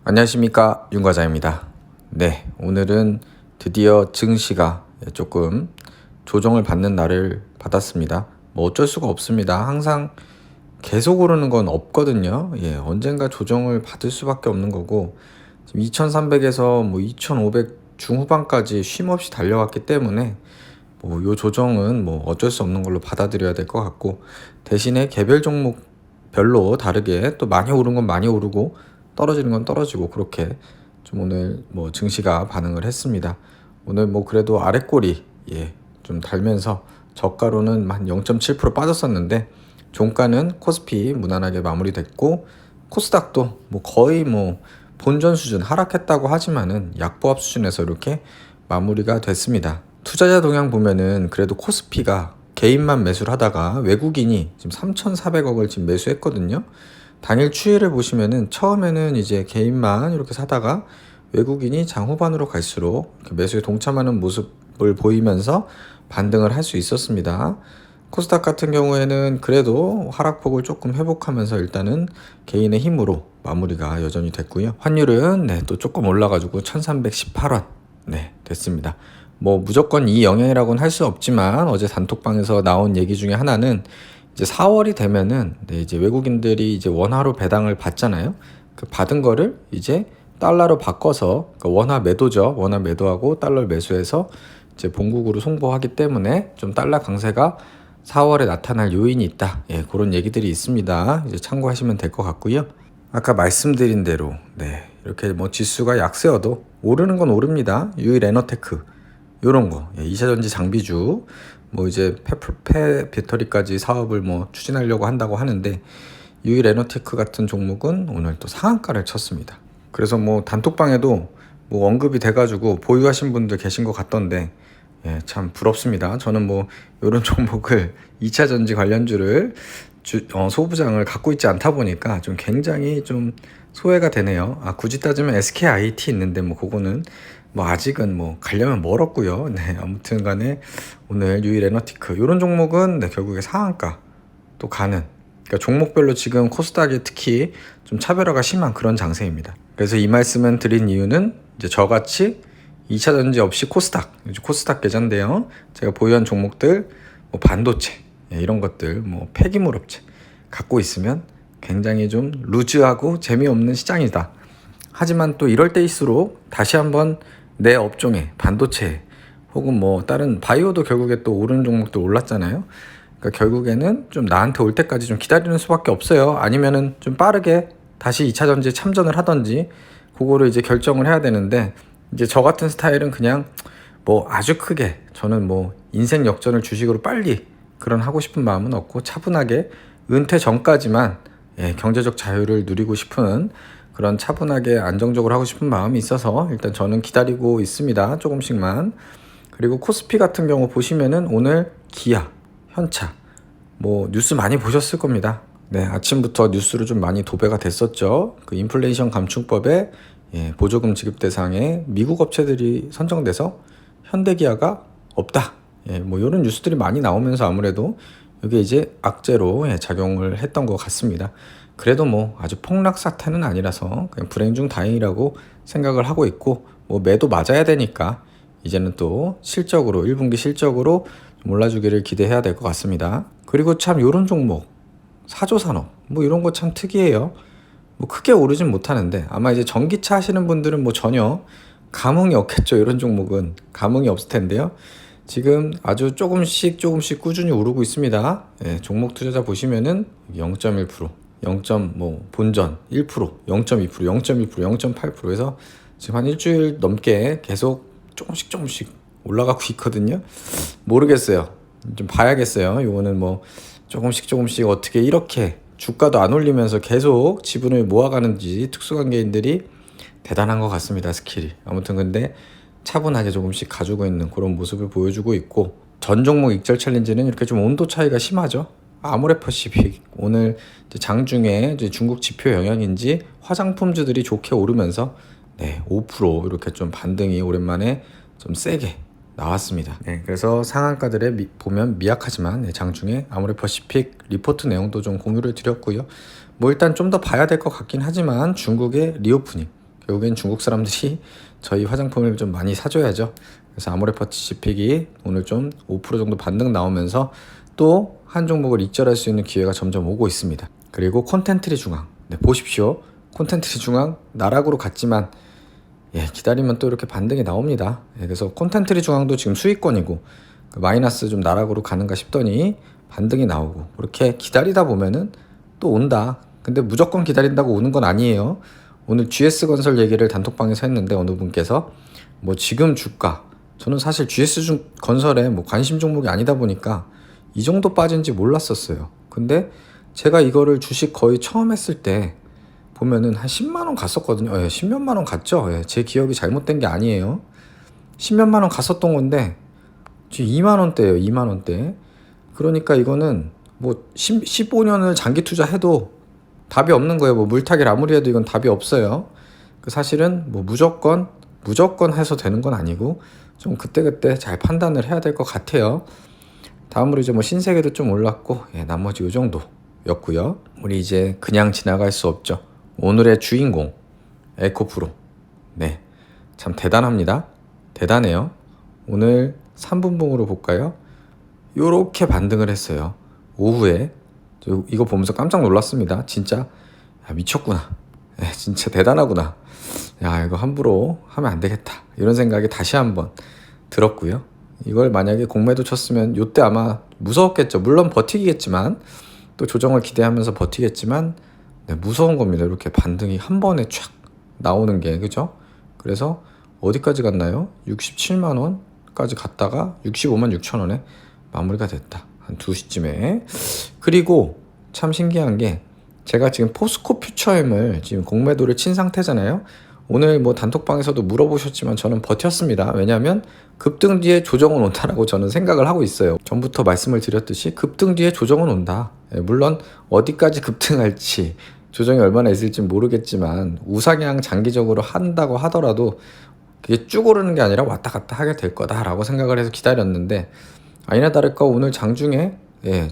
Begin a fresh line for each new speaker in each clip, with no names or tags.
안녕하십니까, 윤과장입니다. 네, 오늘은 드디어 증시가 조금 조정을 받는 날을 받았습니다. 뭐 어쩔 수가 없습니다. 항상 계속 오르는 건 없거든요. 언젠가 조정을 받을 수밖에 없는 거고, 지금 2300에서 뭐 2500 중후반까지 쉼없이 달려왔기 때문에 뭐 요 조정은 뭐 어쩔 수 없는 걸로 받아들여야 될 것 같고, 대신에 개별 종목별로 다르게 또 많이 오른 건 많이 오르고 떨어지는 건 떨어지고, 그렇게 좀 오늘 뭐 증시가 반응을 했습니다. 오늘 뭐 그래도 아랫꼬리 좀 달면서 저가로는 한 0.7% 빠졌었는데, 종가는 코스피 무난하게 마무리됐고, 코스닥도 뭐 거의 뭐 본전 수준 하락했다고 하지만은 약보합 수준에서 이렇게 마무리가 됐습니다. 투자자 동향 보면은 그래도 코스피가 개인만 매수를 하다가 외국인이 지금 3,400억을 지금 매수했거든요. 당일 추이를 보시면은 처음에는 이제 개인만 이렇게 사다가 외국인이 장 후반으로 갈수록 이렇게 매수에 동참하는 모습을 보이면서 반등을 할 수 있었습니다. 코스닥 같은 경우에는 그래도 하락폭을 조금 회복하면서 일단은 개인의 힘으로 마무리가 여전히 됐고요. 환율은 또 조금 올라가지고 1318원 됐습니다. 뭐 무조건 이 영향이라고는 할 수 없지만, 어제 단톡방에서 나온 얘기 중에 하나는 이제 4월이 되면은 이제 외국인들이 이제 원화로 배당을 받잖아요. 그 받은 거를 이제 달러로 바꿔서, 그러니까 원화 매도죠. 원화 매도하고 달러 매수해서 이제 본국으로 송보하기 때문에 좀 달러 강세가 4월에 나타날 요인이 있다. 그런 얘기들이 있습니다. 이제 참고하시면 될 것 같고요. 아까 말씀드린 대로 이렇게 뭐 지수가 약세여도 오르는 건 오릅니다. 유일 에너테크 요런 거, 2차전지 장비주, 뭐 이제 폐 배터리까지 사업을 뭐 추진하려고 한다고 하는데, 유일 에너테크 같은 종목은 오늘 또 상한가를 쳤습니다. 그래서 뭐 단톡방에도 뭐 언급이 돼가지고 보유하신 분들 계신 것 같던데, 참 부럽습니다. 저는 뭐 이런 종목을 2차전지 관련주를 소부장을 갖고 있지 않다 보니까 좀 굉장히 좀 소외가 되네요. 굳이 따지면 SKIT 있는데 뭐 그거는 뭐 아직은 뭐 가려면 멀었고요. 아무튼 간에 오늘 유일 에너티크 이런 종목은 결국에 상한가 또 가는, 그러니까 종목별로 지금 코스닥이 특히 좀 차별화가 심한 그런 장세입니다. 그래서 이 말씀을 드린 이유는 이제 저같이 2차전지 없이 코스닥 계좌인데요. 제가 보유한 종목들 뭐 반도체 이런 것들, 뭐 폐기물 업체 갖고 있으면 굉장히 좀 루즈하고 재미없는 시장이다. 하지만 또 이럴 때일수록 다시 한번 내 업종에 반도체 혹은 뭐 다른 바이오도 결국에 또 오르는 종목도 올랐잖아요. 그러니까 결국에는 좀 나한테 올 때까지 좀 기다리는 수밖에 없어요. 아니면은 좀 빠르게 다시 2차전지에 참전을 하던지 그거를 이제 결정을 해야 되는데, 이제 저 같은 스타일은 그냥 뭐 아주 크게 저는 뭐 인생 역전을 주식으로 빨리 그런 하고 싶은 마음은 없고, 차분하게 은퇴 전까지만 경제적 자유를 누리고 싶은 그런 차분하게 안정적으로 하고 싶은 마음이 있어서 일단 저는 기다리고 있습니다. 조금씩만. 그리고 코스피 같은 경우 보시면은 오늘 기아, 현차 뭐 뉴스 많이 보셨을 겁니다. 아침부터 뉴스로 좀 많이 도배가 됐었죠. 그 인플레이션 감축법에 보조금 지급 대상에 미국 업체들이 선정돼서 현대기아가 없다. 뭐 이런 뉴스들이 많이 나오면서 아무래도 이게 이제 악재로 작용을 했던 것 같습니다. 그래도 뭐 아주 폭락 사태는 아니라서 그냥 불행 중 다행이라고 생각을 하고 있고, 뭐 매도 맞아야 되니까 이제는 또 실적으로 1분기 실적으로 좀 올라주기를 기대해야 될 것 같습니다. 그리고 참 요런 종목 사조산업 뭐 이런 거 참 특이해요. 뭐 크게 오르진 못하는데 아마 이제 전기차 하시는 분들은 뭐 전혀 감흥이 없겠죠. 이런 종목은 감흥이 없을 텐데요. 지금 아주 조금씩 꾸준히 오르고 있습니다. 종목 투자자 보시면은 0.1%, 0. 뭐 본전 1%, 0.2%, 0.1%, 0.8%에서 지금 한 일주일 넘게 계속 조금씩 올라가고 있거든요. 모르겠어요. 좀 봐야겠어요. 요거는 뭐 조금씩 어떻게 이렇게 주가도 안 올리면서 계속 지분을 모아가는지 특수관계인들이 대단한 것 같습니다. 스킬이. 아무튼 근데 차분하게 조금씩 가지고 있는 그런 모습을 보여주고 있고, 전 종목 익절 챌린지는 이렇게 좀 온도 차이가 심하죠. 아모레퍼시픽 오늘 장중에 이제 중국 지표 영향인지 화장품주들이 좋게 오르면서 5% 이렇게 좀 반등이 오랜만에 좀 세게 나왔습니다. 그래서 상한가들에 보면 미약하지만 장중에 아모레퍼시픽 리포트 내용도 좀 공유를 드렸고요. 뭐 일단 좀 더 봐야 될 것 같긴 하지만 중국의 리오프닝 결국엔 중국 사람들이 저희 화장품을 좀 많이 사줘야죠. 그래서 아모레퍼시픽이 오늘 좀 5% 정도 반등 나오면서 또 한 종목을 익절할 수 있는 기회가 점점 오고 있습니다. 그리고 콘텐트리 중앙, 네, 보십시오. 콘텐트리 중앙 나락으로 갔지만 기다리면 또 이렇게 반등이 나옵니다. 그래서 콘텐트리 중앙도 지금 수익권이고 마이너스 좀 나락으로 가는가 싶더니 반등이 나오고, 그렇게 기다리다 보면은 또 온다. 근데 무조건 기다린다고 오는 건 아니에요. 오늘 GS건설 얘기를 단톡방에서 했는데 어느 분께서 뭐 지금 주가, 저는 사실 GS건설에 뭐 관심 종목이 아니다 보니까 이 정도 빠진지 몰랐었어요. 근데 제가 이거를 주식 거의 처음 했을 때 보면은 한 10만 원 갔었거든요. 10몇만 원 갔죠. 제 기억이 잘못된 게 아니에요. 10몇만 원 갔었던 건데 지금 2만 원대예요. 2만 원대. 그러니까 이거는 뭐 15년을 장기 투자해도 답이 없는 거예요. 뭐 물타기를 아무리 해도 이건 답이 없어요. 사실은 뭐 무조건 해서 되는 건 아니고 좀 그때그때 잘 판단을 해야 될 것 같아요. 다음으로 이제 뭐 신세계도 좀 올랐고, 나머지 요 정도였고요. 우리 이제 그냥 지나갈 수 없죠. 오늘의 주인공 에코프로. 네, 참 대단합니다. 대단해요. 오늘 3분봉으로 볼까요? 요렇게 반등을 했어요. 오후에 이거 보면서 깜짝 놀랐습니다. 진짜 미쳤구나. 진짜 대단하구나. 야, 이거 함부로 하면 안 되겠다. 이런 생각이 다시 한번 들었고요. 이걸 만약에 공매도 쳤으면 요때 아마 무서웠겠죠. 물론 버티겠지만, 또 조정을 기대하면서 버티겠지만, 무서운 겁니다. 이렇게 반등이 한 번에 촥 나오는 게, 그죠? 그래서 어디까지 갔나요? 67만 원까지 갔다가 65만 6천 원에 마무리가 됐다. 한 2시쯤에. 그리고 참 신기한 게, 제가 지금 포스코 퓨처엠을 지금 공매도를 친 상태잖아요. 오늘 뭐 단톡방에서도 물어보셨지만 저는 버텼습니다. 왜냐하면 급등 뒤에 조정은 온다라고 저는 생각을 하고 있어요. 전부터 말씀을 드렸듯이 급등 뒤에 조정은 온다. 물론 어디까지 급등할지, 조정이 얼마나 있을지 모르겠지만 우상향 장기적으로 한다고 하더라도 그게 쭉 오르는 게 아니라 왔다 갔다 하게 될 거다라고 생각을 해서 기다렸는데, 아니나 다를까 오늘 장중에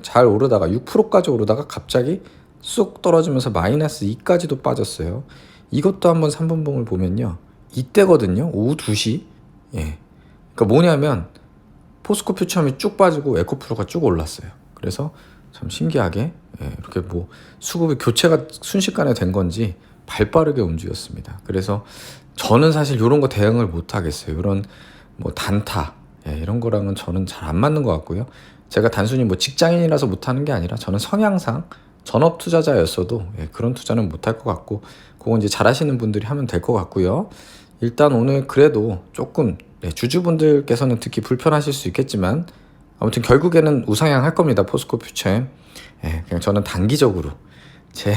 잘 오르다가 6%까지 오르다가 갑자기 쑥 떨어지면서 마이너스 2까지도 빠졌어요. 이것도 한번 3분봉을 보면요, 이때거든요. 오후 2시. 그러니까 뭐냐면 포스코 퓨처엠이 쭉 빠지고 에코프로가 쭉 올랐어요. 그래서 참 신기하게 이렇게 뭐 수급의 교체가 순식간에 된 건지 발빠르게 움직였습니다. 그래서 저는 사실 이런 거 대응을 못 하겠어요. 이런 뭐 단타 이런 거랑은 저는 잘 안 맞는 것 같고요. 제가 단순히 뭐 직장인이라서 못하는 게 아니라 저는 성향상 전업 투자자였어도 그런 투자는 못할 것 같고, 그건 이제 잘하시는 분들이 하면 될 것 같고요. 일단 오늘 그래도 조금 주주분들께서는 듣기 불편하실 수 있겠지만 아무튼 결국에는 우상향 할 겁니다. 포스코 퓨처엠. 그냥 저는 단기적으로 제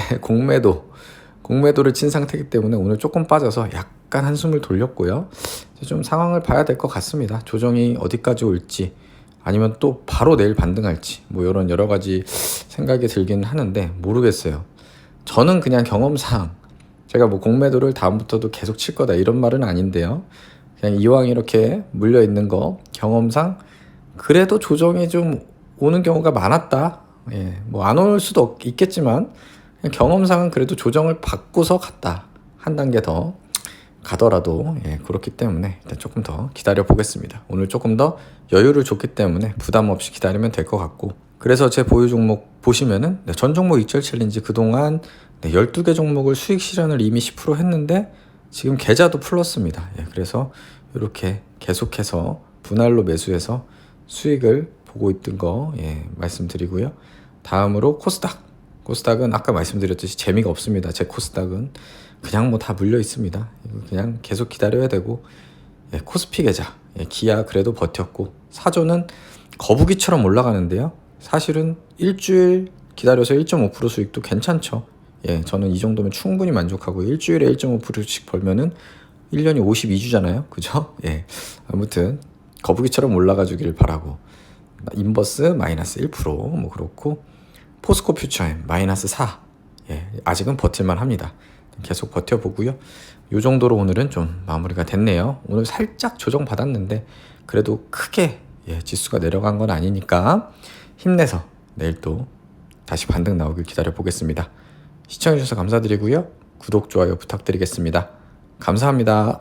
공매도를 친 상태이기 때문에 오늘 조금 빠져서 약간 한숨을 돌렸고요. 좀 상황을 봐야 될 것 같습니다. 조정이 어디까지 올지, 아니면 또 바로 내일 반등할지, 뭐 이런 여러 가지 생각이 들긴 하는데 모르겠어요. 저는 그냥 경험상 제가 뭐 공매도를 다음부터도 계속 칠 거다 이런 말은 아닌데요. 그냥 이왕 이렇게 물려 있는 거 경험상 그래도 조정이 좀 오는 경우가 많았다. 뭐 안 올 수도 있겠지만 그냥 경험상은 그래도 조정을 받고서 갔다. 한 단계 더 가더라도 그렇기 때문에 일단 조금 더 기다려 보겠습니다. 오늘 조금 더 여유를 줬기 때문에 부담 없이 기다리면 될 것 같고, 그래서 제 보유 종목 보시면은 전 종목 익절 챌린지 그동안 12개 종목을 수익 실현을 이미 10% 했는데 지금 계좌도 풀었습니다. 그래서 이렇게 계속해서 분할로 매수해서 수익을 보고 있던 거 말씀드리고요. 다음으로 코스닥은 아까 말씀드렸듯이 재미가 없습니다. 제 코스닥은 그냥 뭐 다 물려 있습니다. 그냥 계속 기다려야 되고, 코스피 계좌 기아 그래도 버텼고, 사조는 거북이처럼 올라가는데요. 사실은 일주일 기다려서 1.5% 수익도 괜찮죠. 저는 이 정도면 충분히 만족하고, 일주일에 1.5%씩 벌면은 1년이 52주잖아요. 그죠? 아무튼 거북이처럼 올라가 주기를 바라고, 인버스 마이너스 1% 뭐 그렇고, 포스코 퓨처엠 마이너스 4. 아직은 버틸만 합니다. 계속 버텨보고요. 이 정도로 오늘은 좀 마무리가 됐네요. 오늘 살짝 조정 받았는데 그래도 크게 지수가 내려간 건 아니니까 힘내서 내일 또 다시 반등 나오길 기다려 보겠습니다. 시청해주셔서 감사드리고요. 구독, 좋아요 부탁드리겠습니다. 감사합니다.